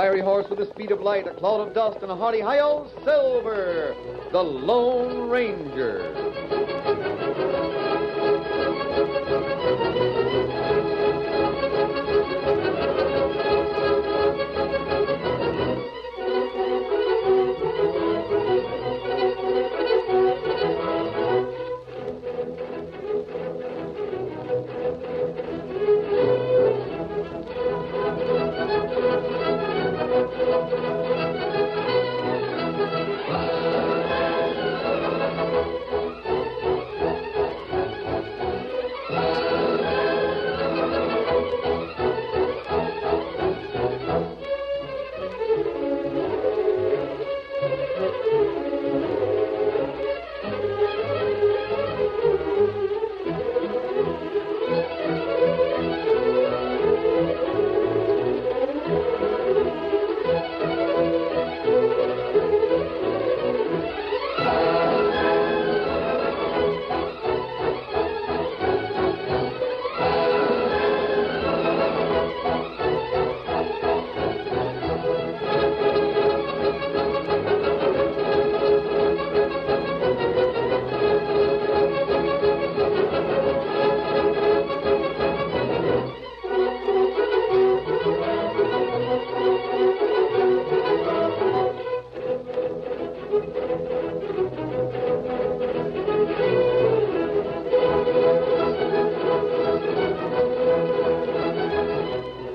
fiery horse with the speed of light, a cloud of dust, and a hearty hi-yo, Silver, the Lone Ranger.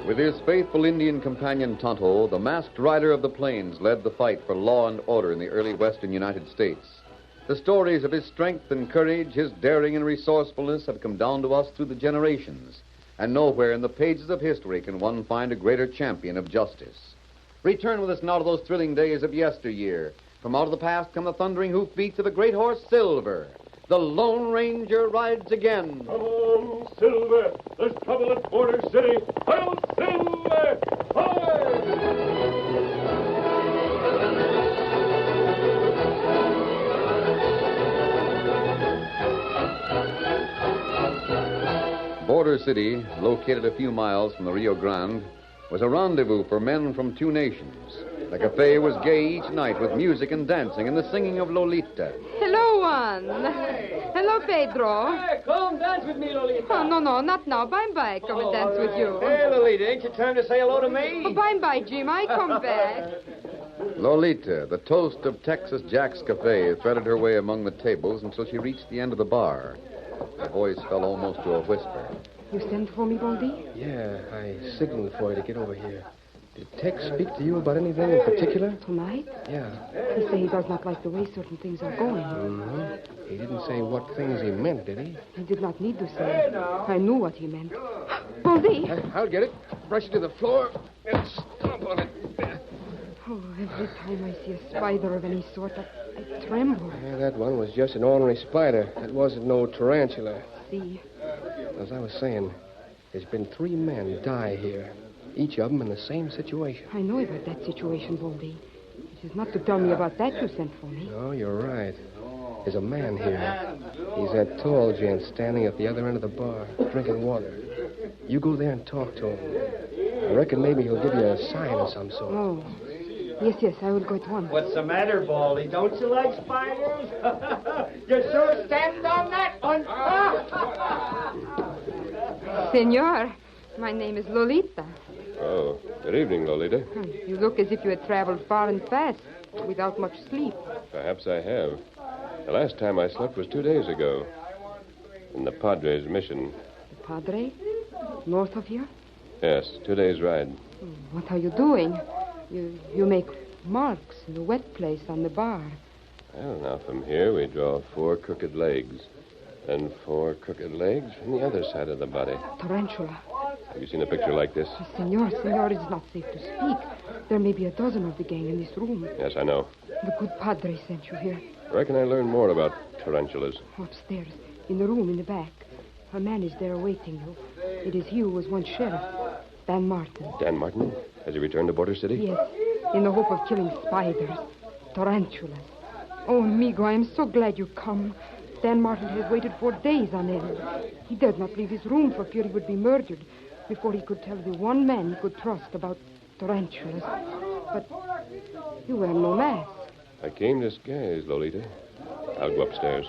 With his faithful Indian companion Tonto, the masked rider of the plains led the fight for law and order in the early western United States. The stories of his strength and courage, his daring and resourcefulness have come down to us through the generations, and nowhere in the pages of history can one find a greater champion of justice. Return with us now to those thrilling days of yesteryear. From out of the past come the thundering hoofbeats of the great horse Silver. The Lone Ranger rides again. Come on, Silver. There's trouble at Border City. Hi-yo, Silver! Hi! Border City, located a few miles from the Rio Grande, was a rendezvous for men from two nations. The cafe was gay each night with music and dancing and the singing of Lolita. Hello, Juan. Hey. Hello, Pedro. Hey, come dance with me, Lolita. Oh, no, not now. Bye-bye. Come and dance with you. Hey, Lolita, ain't your turn to say hello to me? Oh, bye-bye, Jim. I come back. Lolita, the toast of Texas Jack's Cafe, threaded her way among the tables until she reached the end of the bar. Her voice fell almost to a whisper. You sent for me, Baldy? Yeah, I signaled for you to get over here. Did Tex speak to you about anything in particular? Tonight? Yeah. He said he does not like the way certain things are going. Mm-hmm. He didn't say what things he meant, did he? He did not need to say. I knew what he meant. Baldy! I'll get it. Brush it to the floor and stomp on it. Oh, every time I see a spider of any sort, I tremble. Yeah, that one was just an ordinary spider. It wasn't no tarantula. See? As I was saying, there's been 3 men die here. Each of them in the same situation. I know about that situation, Baldy. It is not to tell me about that you sent for me. No, you're right. There's a man here. He's that tall gent standing at the other end of the bar, drinking water. You go there and talk to him. I reckon maybe he'll give you a sign of some sort. Oh. Yes, I will go at once. What's the matter, Baldy? Don't you like spiders? You sure stand on that one. Senor, my name is Lolita. Oh, good evening, Lolita. You look as if you had traveled far and fast, without much sleep. Perhaps I have. The last time I slept was 2 days ago. In the Padre's mission. The Padre? North of here? Yes, 2 days' ride. What are you doing? You make marks in the wet place on the bar. Well, now from here we draw 4 crooked legs. And 4 crooked legs from the other side of the body. Tarantula. Have you seen a picture like this? Senor, it is not safe to speak. There may be a dozen of the gang in this room. Yes, I know. The good Padre sent you here. I reckon I learned more about tarantulas. Upstairs, in the room in the back. A man is there awaiting you. It is he who was once sheriff. Dan Martin. Dan Martin? Has he returned to Border City? Yes, in the hope of killing spiders, tarantulas. Oh, amigo, I am so glad you come. Dan Martin has waited for days on end. He dared not leave his room for fear he would be murdered before he could tell the one man he could trust about tarantulas. But you wear no mask. I came disguised, Lolita. I'll go upstairs.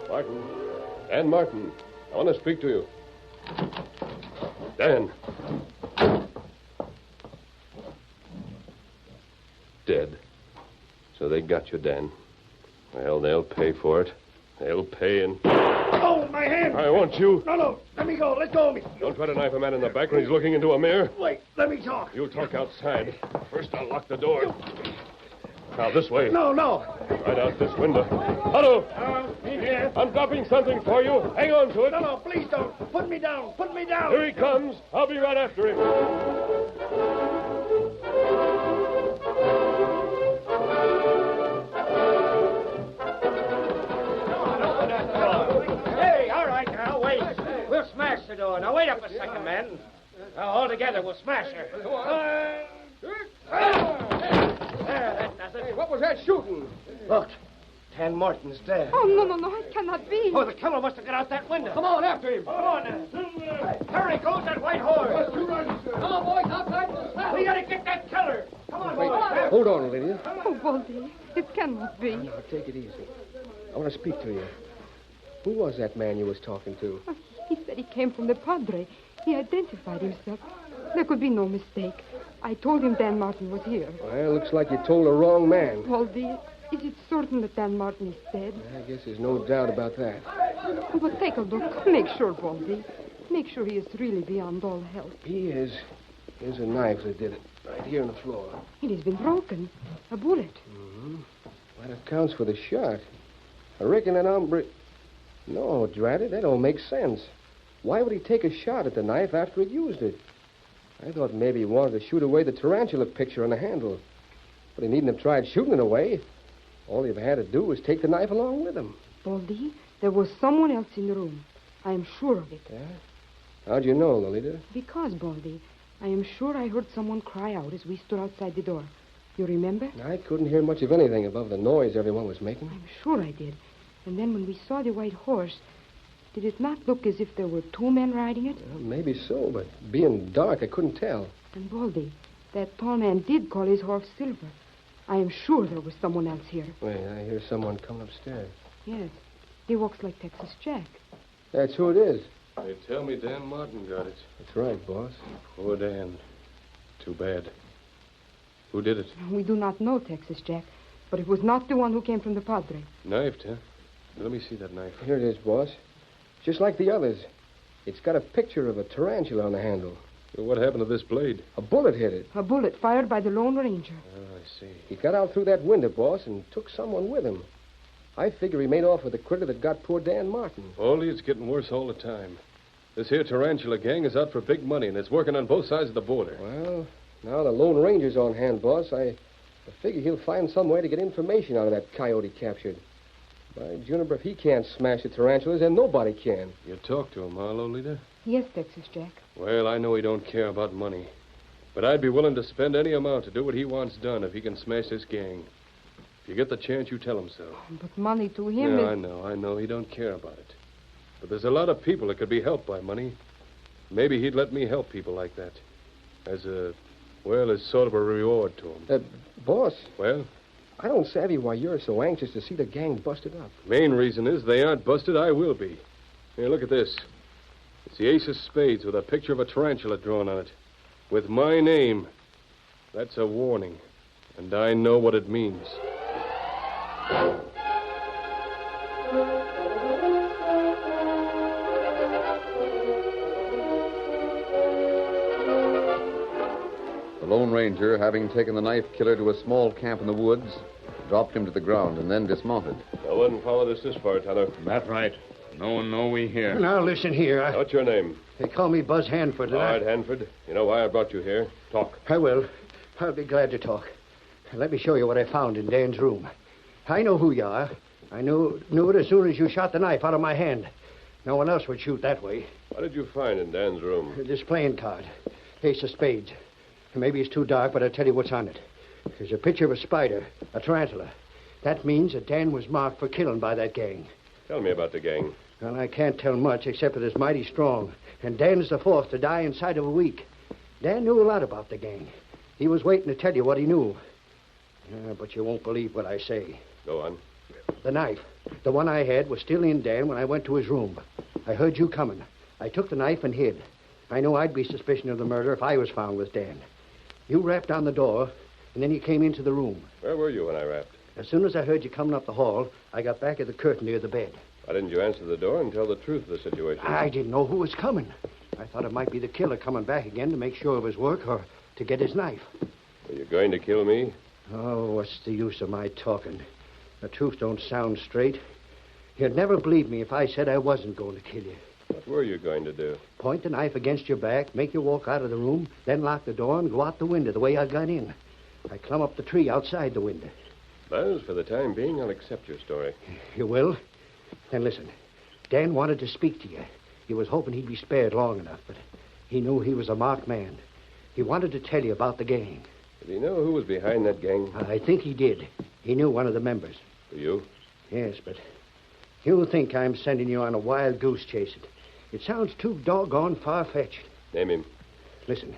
Martin. Dan Martin. I want to speak to you. Dan. Dead. So they got you, Dan. Well, they'll pay for it. They'll pay and... Oh, my hand! I want you. No. Let me go. Let go of me. Don't try to knife a man in the back when he's looking into a mirror. Wait. Let me talk. You'll talk outside. First, I'll lock the door. Now, this way. No. Right out this window. Otto! In here. I'm dropping something for you. Hang on to it. No, please don't. Put me down. Here he comes. I'll be right after him. Hey, all right now, wait. We'll smash the door. Now, wait up a second, men. Now, all together, we'll smash her. There, that does it. What was that shooting? Look, Dan Martin's dead. Oh, no, it cannot be. Oh, the killer must have got out that window. Come on, after him. Come on now. Hurry, goes that white horse. Come on, boys, outside. We gotta get that killer. Come on, boys. Hold on, Lydia. Oh, Baldy, it cannot be. Now, take it easy. I want to speak to you. Who was that man you was talking to? He said he came from the Padre. He identified himself. There could be no mistake. I told him Dan Martin was here. Well, looks like you told the wrong man. Baldy, is it certain that Dan Martin is dead? I guess there's no doubt about that. But take a look. Make sure, Baldy. Make sure he is really beyond all help. He is. Here's a knife that did it. Right here on the floor. It has been broken. A bullet. Mm-hmm. That accounts for the shot. I reckon that hombre... No, drat it, that don't make sense. Why would he take a shot at the knife after he'd used it? I thought maybe he wanted to shoot away the tarantula picture on the handle. But he needn't have tried shooting it away. All he had to do was take the knife along with him. Baldy, there was someone else in the room. I am sure of it. Yeah? How'd you know, Lolita? Because, Baldy, I am sure I heard someone cry out as we stood outside the door. You remember? I couldn't hear much of anything above the noise everyone was making. I'm sure I did. And then when we saw the white horse, did it not look as if there were two men riding it? Well, maybe so, but being dark, I couldn't tell. And Baldy, that tall man did call his horse Silver. I am sure there was someone else here. Wait, I hear someone coming upstairs. Yes. He walks like Texas Jack. That's who it is. They tell me Dan Martin got it. That's right, boss. Poor Dan. Too bad. Who did it? We do not know Texas Jack, but it was not the one who came from the Padre. Knifed, huh? Let me see that knife. Here it is, boss. Just like the others. It's got a picture of a tarantula on the handle. Well, what happened to this blade? A bullet hit it. A bullet fired by the Lone Ranger. Oh, I see. He got out through that window, boss, and took someone with him. I figure he made off with the critter that got poor Dan Martin. Only it's getting worse all the time. This here tarantula gang is out for big money, and it's working on both sides of the border. Well, now the Lone Ranger's on hand, boss. I figure he'll find some way to get information out of that coyote captured. By Juniper, if he can't smash the tarantulas, then nobody can. You talked to him, huh, Lolita? Yes, Texas Jack. Well, I know he don't care about money. But I'd be willing to spend any amount to do what he wants done if he can smash this gang. If you get the chance, you tell him so. But money to him Yeah, is... I know. He don't care about it. But there's a lot of people that could be helped by money. Maybe he'd let me help people like that. As sort of a reward to him. Boss, Well, I don't savvy why you're so anxious to see the gang busted up. main reason is they aren't busted, I will be. Here, look at this. It's the ace of spades with a picture of a tarantula drawn on it. With my name. That's a warning. And I know what it means. The Lone Ranger, having taken the knife killer to a small camp in the woods, dropped him to the ground and then dismounted. I wouldn't follow this far, Tonto. That right. No one know we here. Now, listen here. What's your name? They call me Buzz Hanford. All right, Hanford. You know why I brought you here. Talk. I will. I'll be glad to talk. Let me show you what I found in Dan's room. I know who you are. I knew it as soon as you shot the knife out of my hand. No one else would shoot that way. What did you find in Dan's room? This playing card. Ace of spades. Maybe it's too dark, but I'll tell you what's on it. There's a picture of a spider, a tarantula. That means that Dan was marked for killing by that gang. Tell me about the gang. Well, I can't tell much except that it's mighty strong. And Dan's the fourth to die inside of a week. Dan knew a lot about the gang. He was waiting to tell you what he knew. But you won't believe what I say. Go on. The knife, the one I had, was still in Dan when I went to his room. I heard you coming. I took the knife and hid. I knew I'd be suspicious of the murder if I was found with Dan. You rapped on the door, and then you came into the room. Where were you when I rapped? As soon as I heard you coming up the hall, I got back at the curtain near the bed. Why didn't you answer the door and tell the truth of the situation? I didn't know who was coming. I thought it might be the killer coming back again to make sure of his work or to get his knife. Were you going to kill me? Oh, what's the use of my talking? The truth don't sound straight. You'd never believe me if I said I wasn't going to kill you. What were you going to do? Point the knife against your back, make you walk out of the room, then lock the door and go out the window the way I got in. I climb up the tree outside the window. Buzz, for the time being, I'll accept your story. You will? Then listen. Dan wanted to speak to you. He was hoping he'd be spared long enough, but he knew he was a marked man. He wanted to tell you about the gang. Did he know who was behind that gang? I think he did. He knew one of the members. For you? Yes, but you think I'm sending you on a wild goose chase. It sounds too doggone far-fetched. Name him. Listen,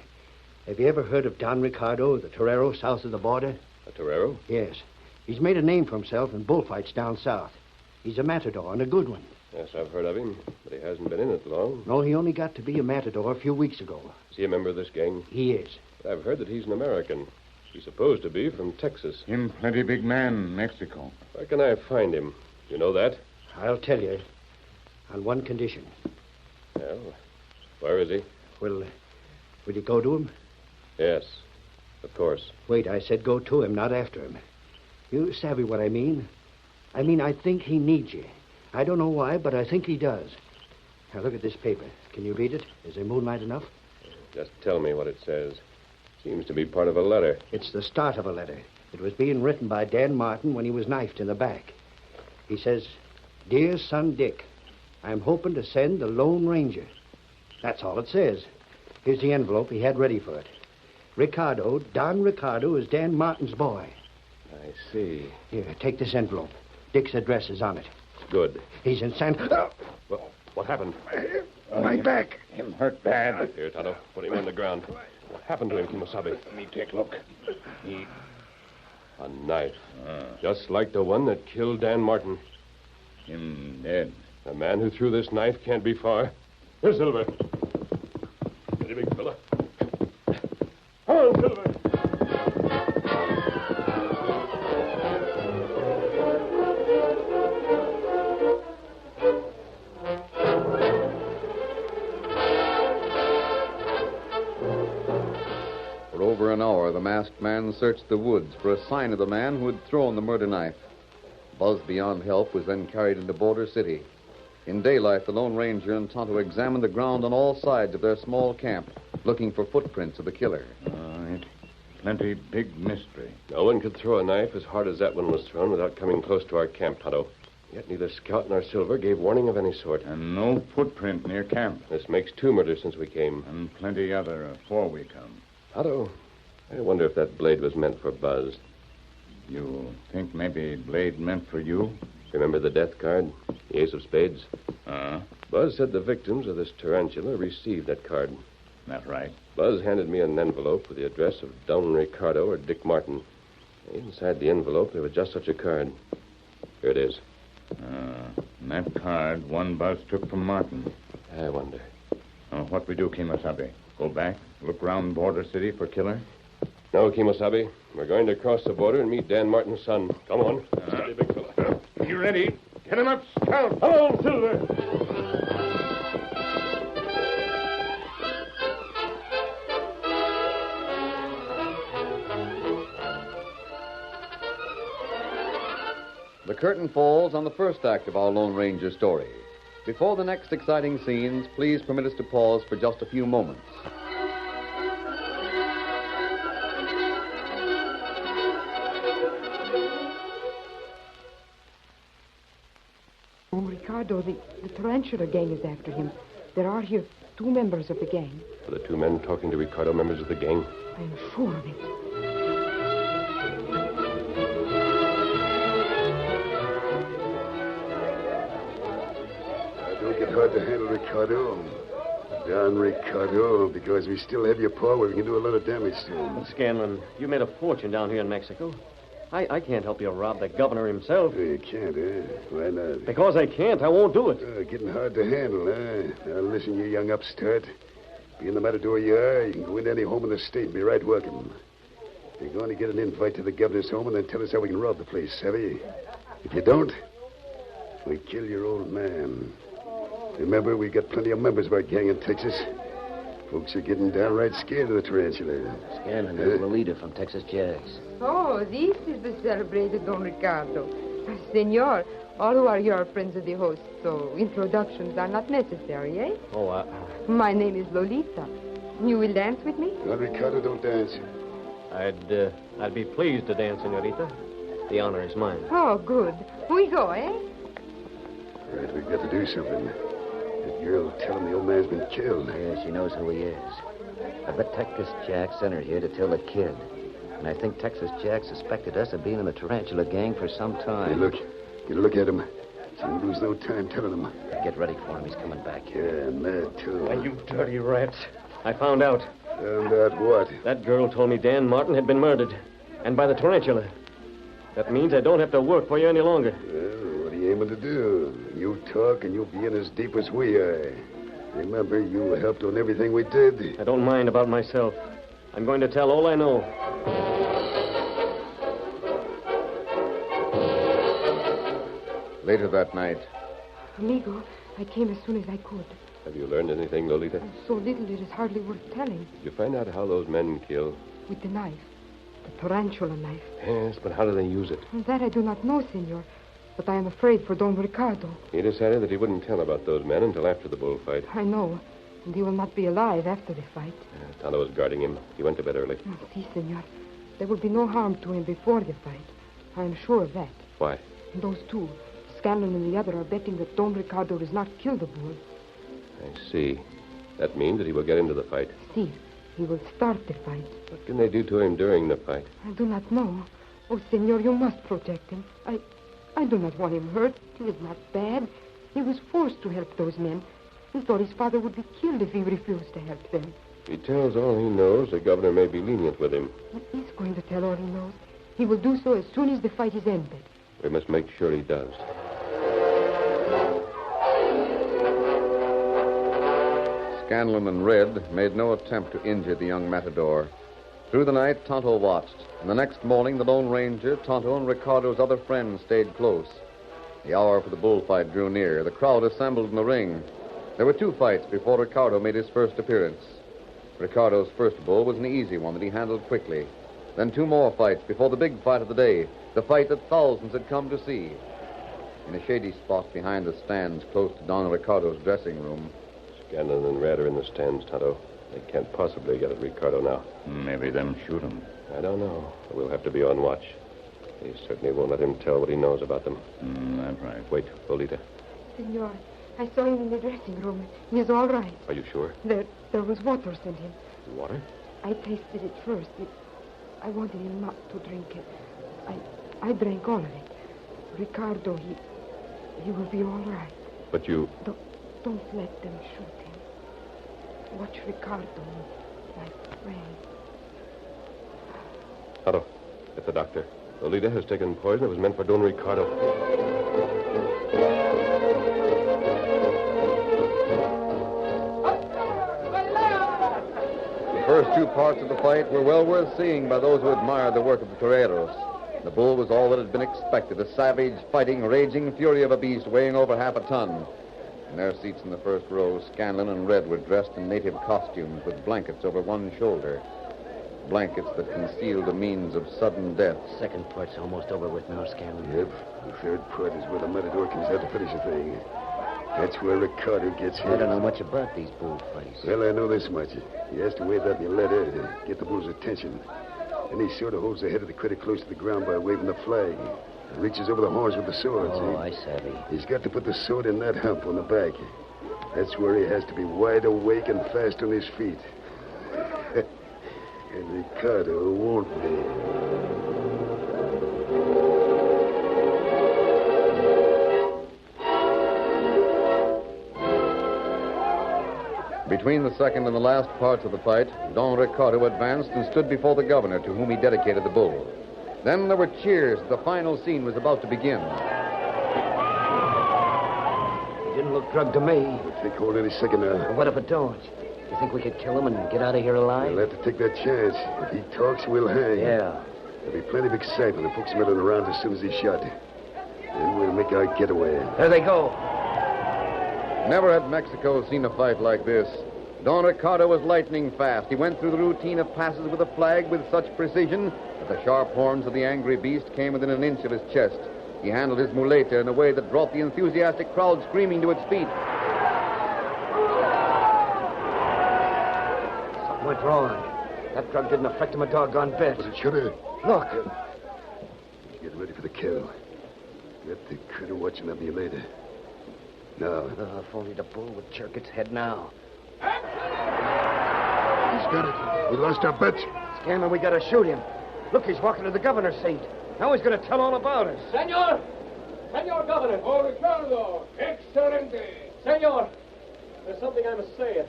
have you ever heard of Don Ricardo, the Torrero, south of the border? A Torrero? Yes. He's made a name for himself in bullfights down south. He's a matador, and a good one. Yes, I've heard of him, but he hasn't been in it long. No, he only got to be a matador a few weeks ago. Is he a member of this gang? He is. I've heard that he's an American. He's supposed to be from Texas. Him plenty big man, Mexico. Where can I find him? You know that? I'll tell you. On one condition. Well, where is he? Will you go to him? Yes, of course. Wait, I said go to him, not after him. You savvy what I mean? I think he needs you. I don't know why, but I think he does. Now, look at this paper. Can you read it? Is there moonlight enough? Just tell me what it says. Seems to be part of a letter. It's the start of a letter. It was being written by Dan Martin when he was knifed in the back. He says, "Dear son Dick, I'm hoping to send the Lone Ranger." That's all it says. Here's the envelope he had ready for it. Don Ricardo is Dan Martin's boy. I see. Here, take this envelope. Dick's address is on it. Good. He's in San... Well, what happened? My back. Him hurt bad. Here, Tonto. Put him on the ground. What happened to him, Kimosabe? Let me take a look. A knife. Just like the one that killed Dan Martin. Him dead. The man who threw this knife can't be far. Here's Silver. Steady, big fella. Come on, Silver. For over an hour, the masked man searched the woods for a sign of the man who had thrown the murder knife. Buzz beyond help was then carried into Border City. In daylight, the Lone Ranger and Tonto examined the ground on all sides of their small camp, looking for footprints of the killer. It's plenty big mystery. No one could throw a knife as hard as that one was thrown without coming close to our camp, Tonto. Yet neither Scout nor Silver gave warning of any sort. And no footprint near camp. This makes 2 murders since we came. And plenty other before we come. Tonto, I wonder if that blade was meant for Buzz. You think maybe blade meant for you? Remember the death card? The ace of spades? Uh-huh. Buzz said the victims of this tarantula received that card. That right. Buzz handed me an envelope with the address of Don Ricardo or Dick Martin. Inside the envelope, there was just such a card. Here it is. And that card, one Buzz took from Martin. I wonder. What we do, Kimosabe? Go back, look round Border City for killer? No, Kimosabe. We're going to cross the border and meet Dan Martin's son. Come on. Steady, big fella. You ready? Get him up, Scout. Come on, Silver. The curtain falls on the first act of our Lone Ranger story. Before the next exciting scenes, please permit us to pause for just a few moments. Oh, Ricardo, the Tarantula gang is after him. There are here 2 members of the gang. Are the 2 men talking to Ricardo members of the gang? I am sure of it. Ricardo. Don Ricardo, because we still have your paw where we can do a lot of damage to him. Scanlon, you made a fortune down here in Mexico. I can't help you rob the governor himself. You can't, eh? Why not? Because I can't. I won't do it. Getting hard to handle, eh? Now, listen, you young upstart. Being the matador you are, you can go into any home in the state and be right welcome. You're going to get an invite to the governor's home and then tell us how we can rob the place, savvy? If you don't, we kill your old man. Remember, we got plenty of members of our gang in Texas. Folks are getting downright scared of the tarantula. Scanlon, there's Lolita from Texas Jags. Oh, this is the celebrated Don Ricardo. Senor, all who are your friends of the host, so introductions are not necessary, eh? Oh, My name is Lolita. You will dance with me? Don Ricardo, don't dance. I'd be pleased to dance, senorita. The honor is mine. Oh, good. We go, eh? Right, we've got to do something. That girl, tell him the old man's been killed. Yeah, she knows who he is. I bet Texas Jack sent her here to tell the kid. And I think Texas Jack suspected us of being in the Tarantula gang for some time. Hey, look. Get a look at him. So we lose no time telling him. Get ready for him. He's coming back. Yeah, mad, too. Why, you dirty rats. I found out. Found out what? That girl told me Dan Martin had been murdered. And by the tarantula. That means I don't have to work for you any longer. Well, what are you aiming to do? You talk and you'll be in as deep as we are. Remember, you helped on everything we did. I don't mind about myself. I'm going to tell all I know. Later that night, Amigo, I came as soon as I could. Have you learned anything, Lolita? So little it is hardly worth telling. Did you find out how those men kill? With the knife. The tarantula knife. Yes, but how do they use it? That I do not know, senor. But I am afraid for Don Ricardo. He decided that he wouldn't tell about those men until after the bullfight. I know. And he will not be alive after the fight. Tonto was guarding him. He went to bed early. Si, senor. There will be no harm to him before the fight. I am sure of that. Why? Those two, Scanlon and the other, are betting that Don Ricardo does not kill the bull. I see. That means that he will get into the fight. Si, he will start the fight. What can they do to him during the fight? I do not know. Oh, senor, you must protect him. I do not want him hurt. He is not bad. He was forced to help those men. He thought his father would be killed if he refused to help them. If he tells all he knows, the governor may be lenient with him. He is going to tell all he knows. He will do so as soon as the fight is ended. We must make sure he does. Scanlon and Red made no attempt to injure the young matador. Through the night, Tonto watched. And the next morning, the Lone Ranger, Tonto, and Ricardo's other friends stayed close. The hour for the bullfight drew near. The crowd assembled in the ring. There were two fights before Ricardo made his first appearance. Ricardo's first bull was an easy one that he handled quickly. Then two more fights before the big fight of the day, the fight that thousands had come to see. In a shady spot behind the stands close to Don Ricardo's dressing room, Scanlon and Red are in the stands, Tonto. They can't possibly get at Ricardo now. Maybe them shoot him. I don't know. We'll have to be on watch. He certainly won't let him tell what he knows about them. That's right. Wait, Lolita. Senor, I saw him in the dressing room. He is all right. Are you sure? There was water sent him. Water? I tasted it first. I wanted him not to drink it. I drank all of it. Ricardo, he will be all right. But you... Don't let them shoot him. Watch Ricardo, my friend. Tonto, get the doctor. Lolita has taken poison that was meant for Don Ricardo. the first two parts of the fight were well worth seeing by those who admired the work of the Torreros. The bull was all that had been expected, a savage, fighting, raging fury of a beast weighing over half a ton. In their seats in the first row, Scanlon and Red were dressed in native costumes with blankets over one shoulder. Blankets that concealed the means of sudden death. Second part's almost over with now, Scanlon. Yep. The third part is where the matador comes out to finish the thing. That's where Ricardo gets hit. I don't know much about these bullfights. Well, I know this much. He has to wave that in the letter to get the bull's attention. Then he sort of holds the head of the critter close to the ground by waving the flag. And reaches over the horns with the sword, Oh, see? I savvy. He's got to put the sword in that hump on the back. That's where he has to be wide awake and fast on his feet. And Ricardo won't be. Between the second and the last parts of the fight, Don Ricardo advanced and stood before the governor to whom he dedicated the bull. Then there were cheers as the final scene was about to begin. He didn't look drugged to me. We'll take hold any second now. But what if it don't? You think we could kill him and get out of here alive? We'll have to take that chance. If he talks, we'll hang. Yeah. There'll be plenty of excitement. The folks milling around as soon as he's shot. Then we'll make our getaway. There they go. Never had Mexico seen a fight like this. Don Ricardo was lightning fast. He went through the routine of passes with a flag with such precision that the sharp horns of the angry beast came within an inch of his chest. He handled his muleta in a way that brought the enthusiastic crowd screaming to its feet. Something went wrong. That drug didn't affect him a doggone bit. But it should have. Look. Get ready for the kill. Get the critter watching at me later. Now. If only the bull would jerk its head now. He's got it. We lost our bet. Scanlon, we gotta shoot him. Look, he's walking to the governor's seat. Now he's gonna tell all about us. Senor! Senor Governor! Oh, Ricardo! Excelente! Senor! There's something I must say. A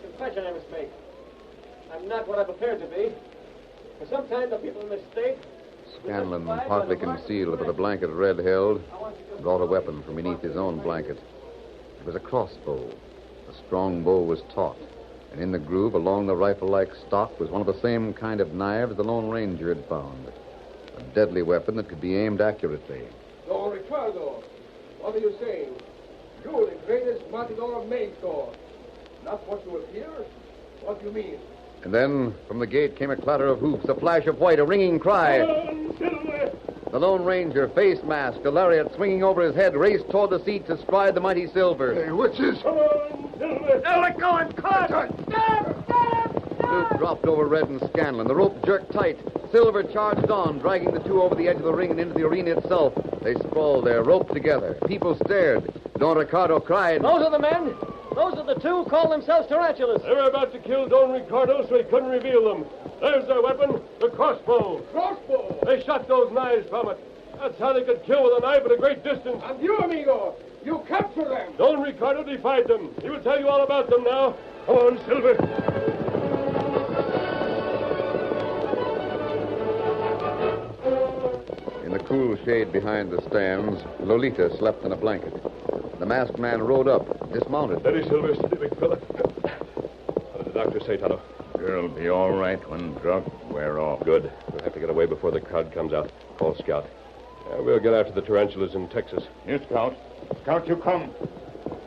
confession I must make. I'm not what I prepared to be. For some time, the people in this state... Scanlon, partly concealed with a blanket Red held, brought a weapon from beneath his own blanket. It was a crossbow. The strong bow was taut, and in the groove along the rifle-like stock was one of the same kind of knives the Lone Ranger had found. A deadly weapon that could be aimed accurately. Don Ricardo, what are you saying? You, the greatest matador of Mexico. Not what you appear? What do you mean? And then, from the gate came a clatter of hoofs, a flash of white, a ringing cry. The Lone Ranger, face masked, a lariat swinging over his head, raced toward the seat to stride the mighty Silver. Hey, what's this? Come on, Silver! Now let go and cut! Luke dropped over Red and Scanlon. The rope jerked tight. Silver charged on, dragging the two over the edge of the ring and into the arena itself. They sprawled there, roped together. People stared. Don Ricardo cried. Those are the men. Those are the two who call themselves tarantulas. They were about to kill Don Ricardo, so he couldn't reveal them. There's their weapon, the crossbow. Crossbow? They shot those knives from it. That's how they could kill with a knife at a great distance. And you, amigo, you captured them. Don Ricardo defied them. He will tell you all about them now. Come on, Silver. In the cool shade behind the stands, Lolita slept in a blanket. The masked man rode up, dismounted. Steady, Silver. Steady, big fella. What did the doctor say, Tonto? Girl'll be all right when drunk wear off. Good. We'll have to get away before the crowd comes out. Call Scout. We'll get after the tarantulas in Texas. Here, Scout. Scout, you come.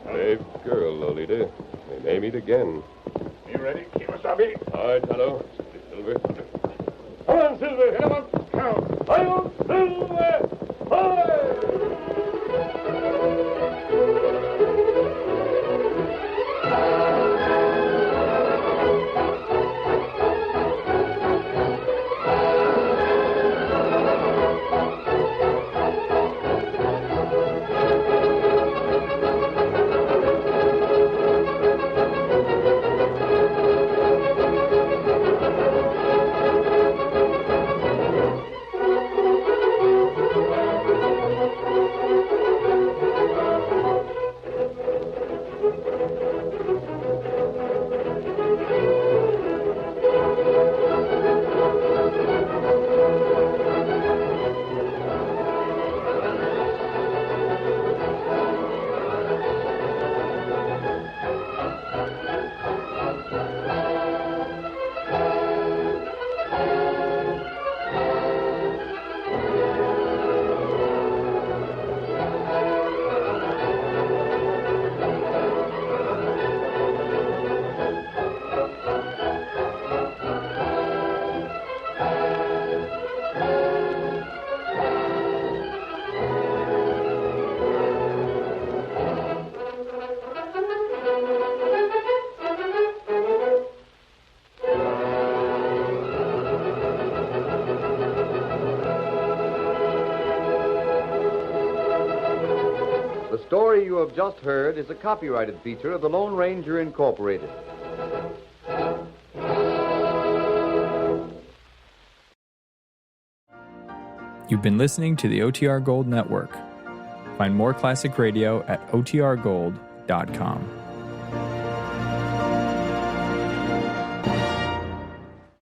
Brave girl, Lolita. We may meet again. You ready? Kemosabe? All right, Tonto. Steady, Silver. Come on, Silver. Hit him up. Count. Hi-yo, Silver! Hi! The story you have just heard is a copyrighted feature of the Lone Ranger Incorporated. You've been listening to the OTR Gold Network. Find more classic radio at otrgold.com.